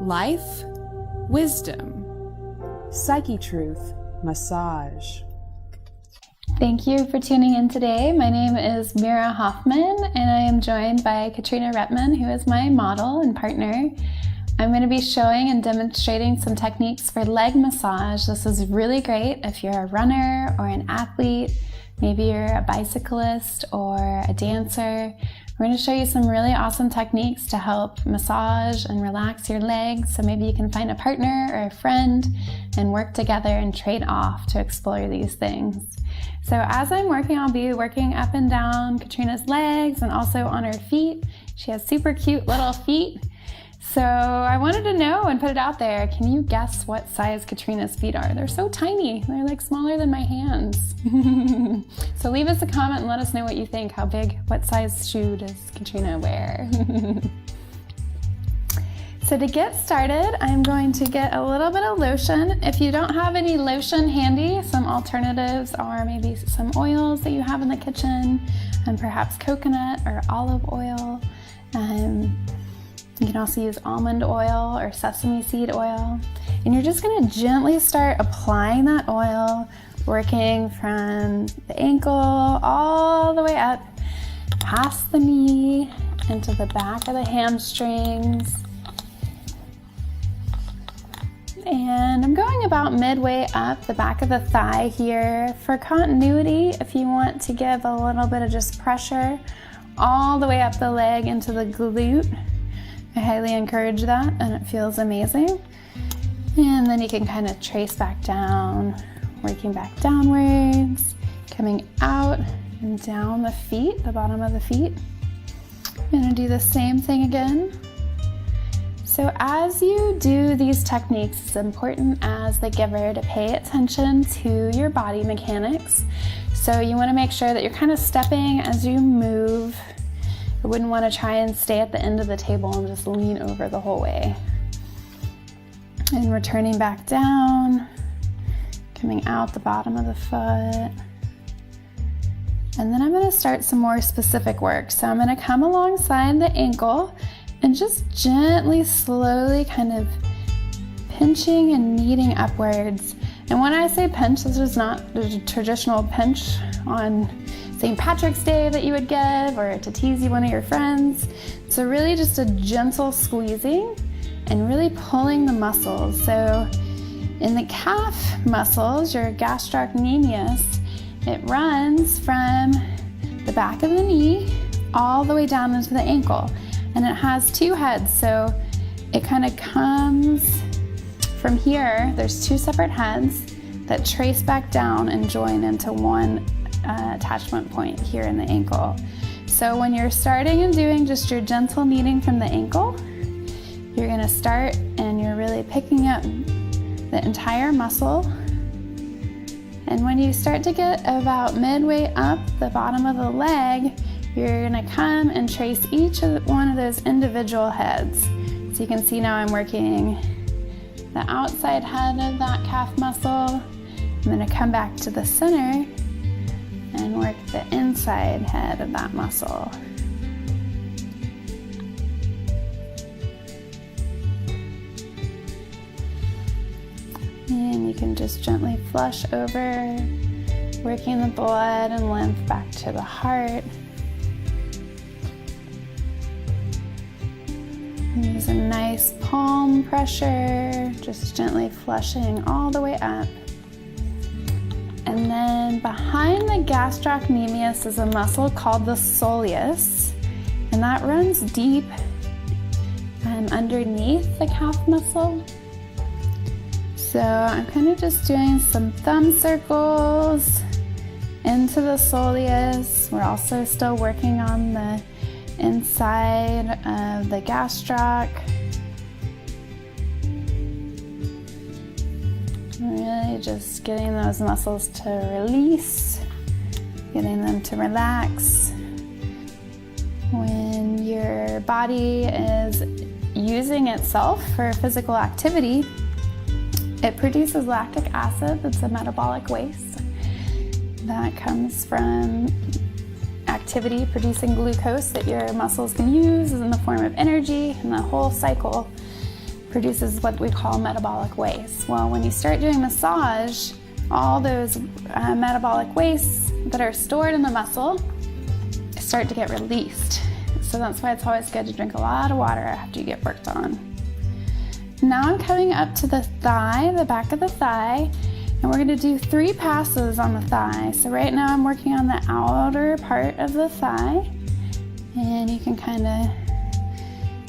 life, wisdom, Psyche Truth Massage. Thank you for tuning in today. My name is Mira Hoffman, and I am joined by Katrina Rettman, who is my model and partner. I'm going to be showing and demonstrating some techniques for leg massage. This is really great if you're a runner or an athlete, maybe you're a bicyclist or a dancer. We're going to show you some really awesome techniques to help massage and relax your legs, so maybe you can find a partner or a friend and work together and trade off to explore these things. So as I'm working, I'll be working up and down Katrina's legs and also on her feet. She has super cute little feet. So I wanted to know and put it out there, can you guess what size Katrina's feet are? They're so tiny. They're like smaller than my hands. So leave us a comment and let us know what you think. How big, what size shoe does Katrina wear? So to get started, I'm going to get a little bit of lotion. If you don't have any lotion handy, some alternatives are maybe some oils that you have in the kitchen, and perhaps coconut or olive oil. You can also use almond oil or sesame seed oil. And you're just going to gently start applying that oil, working from the ankle all the way up, past the knee, into the back of the hamstrings. And I'm going about midway up the back of the thigh here. For continuity, if you want to give a little bit of just pressure all the way up the leg into the glute, I highly encourage that, and it feels amazing. And then you can kind of trace back down, working back downwards, coming out and down the feet, the bottom of the feet. I'm gonna do the same thing again. So as you do these techniques, it's important as the giver to pay attention to your body mechanics. So you wanna make sure that you're kind of stepping as you move. I wouldn't want to try and stay at the end of the table and just lean over the whole way. And returning back down, coming out the bottom of the foot. And then I'm going to start some more specific work. So I'm going to come alongside the ankle and just gently, slowly kind of pinching and kneading upwards. And when I say pinch, this is not the traditional pinch on St. Patrick's Day that you would give, or to tease you one of your friends. So really just a gentle squeezing and really pulling the muscles. So in the calf muscles, your gastrocnemius, it runs from the back of the knee all the way down into the ankle. And it has two heads, so it kind of comes from here. There's two separate heads that trace back down and join into one attachment point here in the ankle. So when you're starting and doing just your gentle kneading from the ankle, you're going to start and you're really picking up the entire muscle. And when you start to get about midway up the bottom of the leg, you're going to come and trace each one of those individual heads. So you can see now I'm working the outside head of that calf muscle. I'm going to come back to the center and work the inside head of that muscle. And you can just gently flush over, working the blood and lymph back to the heart. Use a nice palm pressure, just gently flushing all the way up. And then behind the gastrocnemius is a muscle called the soleus, and that runs deep underneath the calf muscle. So I'm kind of just doing some thumb circles into the soleus. We're also still working on the inside of the gastroc. Really just getting those muscles to release, getting them to relax. When your body is using itself for physical activity, it produces lactic acid. That's a metabolic waste that comes from activity producing glucose that your muscles can use in the form of energy, and the whole cycle produces what we call metabolic waste. Well, when you start doing massage, all those metabolic wastes that are stored in the muscle start to get released. So that's why it's always good to drink a lot of water after you get worked on. Now I'm coming up to the thigh, the back of the thigh, and we're gonna do 3 passes on the thigh. So right now I'm working on the outer part of the thigh, and you can kind of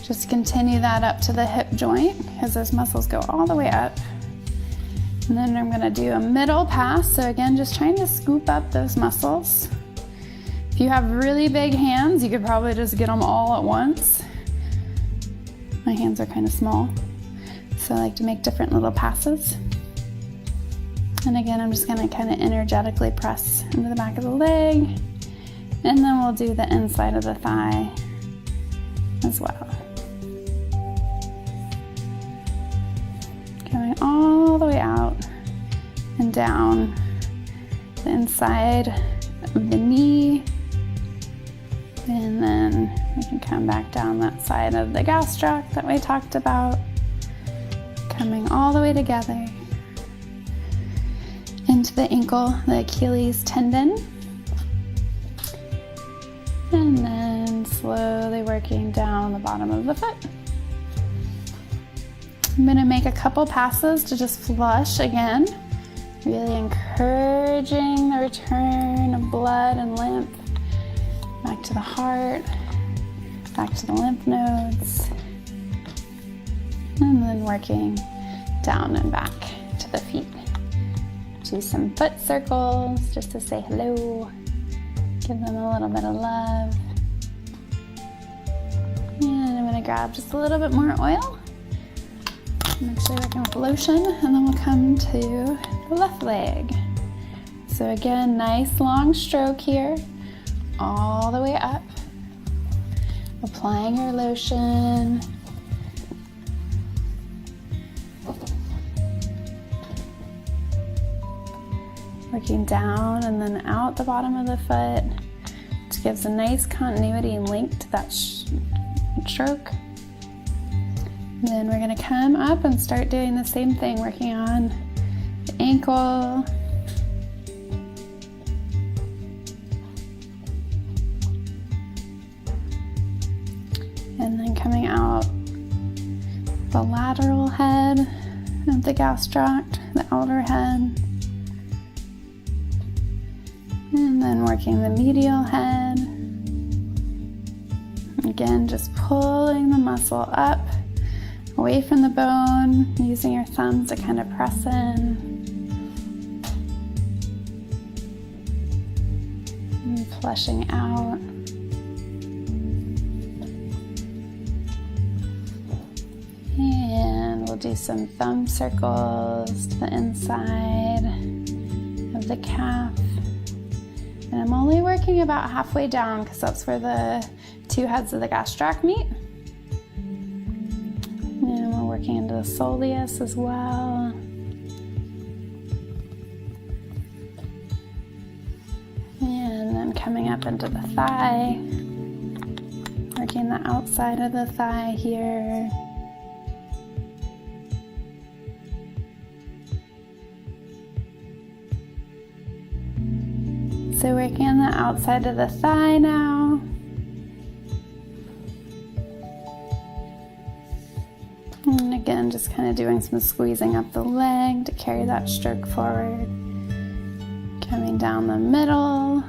just continue that up to the hip joint because those muscles go all the way up. And then I'm gonna do a middle pass. So again, just trying to scoop up those muscles. If you have really big hands, you could probably just get them all at once. My hands are kind of small, so I like to make different little passes. And again, I'm just gonna kind of energetically press into the back of the leg, and then we'll do the inside of the thigh as well. Going all the way out and down the inside of the knee, and then we can come back down that side of the gastroc that we talked about, coming all the way together into the ankle, the Achilles tendon, and then slowly working down the bottom of the foot. I'm gonna make a couple passes to just flush again, really encouraging the return of blood and lymph back to the heart, back to the lymph nodes, and then working down and back to the feet. Do some foot circles just to say hello, give them a little bit of love. And I'm gonna grab just a little bit more oil. I'm actually working with lotion, and then we'll come to the left leg. So again, nice long stroke here, all the way up, applying your lotion. Working down and then out the bottom of the foot, which gives a nice continuity and link to that stroke. And then we're gonna come up and start doing the same thing, working on the ankle, and then coming out the lateral head of the gastroc, the outer head, and then working the medial head. Again, just pulling the muscle up, away from the bone, using your thumbs to kind of press in. And flushing out. And we'll do some thumb circles to the inside of the calf. And I'm only working about halfway down because that's where the 2 heads of the gastroc meet. And we're working into the soleus as well. And then coming up into the thigh, working the outside of the thigh here. So working on the outside of the thigh now. And again, just kind of doing some squeezing up the leg to carry that stroke forward. Coming down the middle.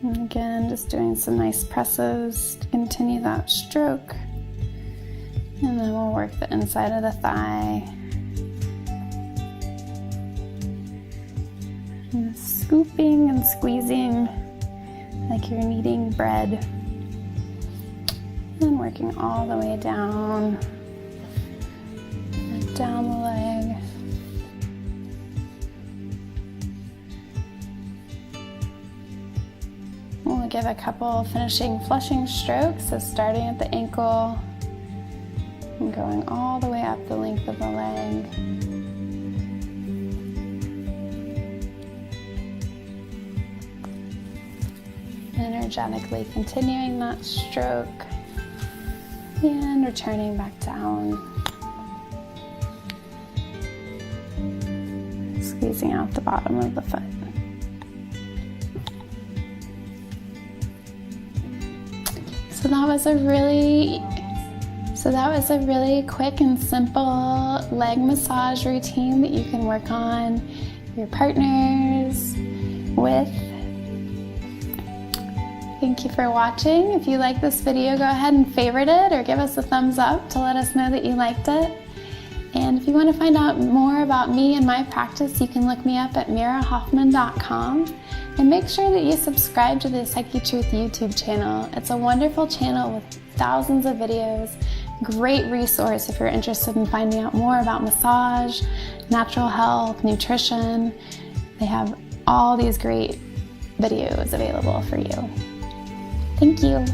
And again, just doing some nice presses to continue that stroke. And then we'll work the inside of the thigh. And scooping and squeezing like you're kneading bread. And working all the way down and down the leg. We'll give a couple finishing flushing strokes, so starting at the ankle and going all the way up the length of the leg. Energetically continuing that stroke. And returning back down. Squeezing out the bottom of the foot. So that was a really quick and simple leg massage routine that you can work on your partners with. Thank you for watching. If you like this video, go ahead and favorite it or give us a thumbs up to let us know that you liked it. And if you want to find out more about me and my practice, you can look me up at mirahoffman.com. And make sure that you subscribe to the Psyche Truth YouTube channel. It's a wonderful channel with thousands of videos. Great resource if you're interested in finding out more about massage, natural health, nutrition. They have all these great videos available for you. Thank you.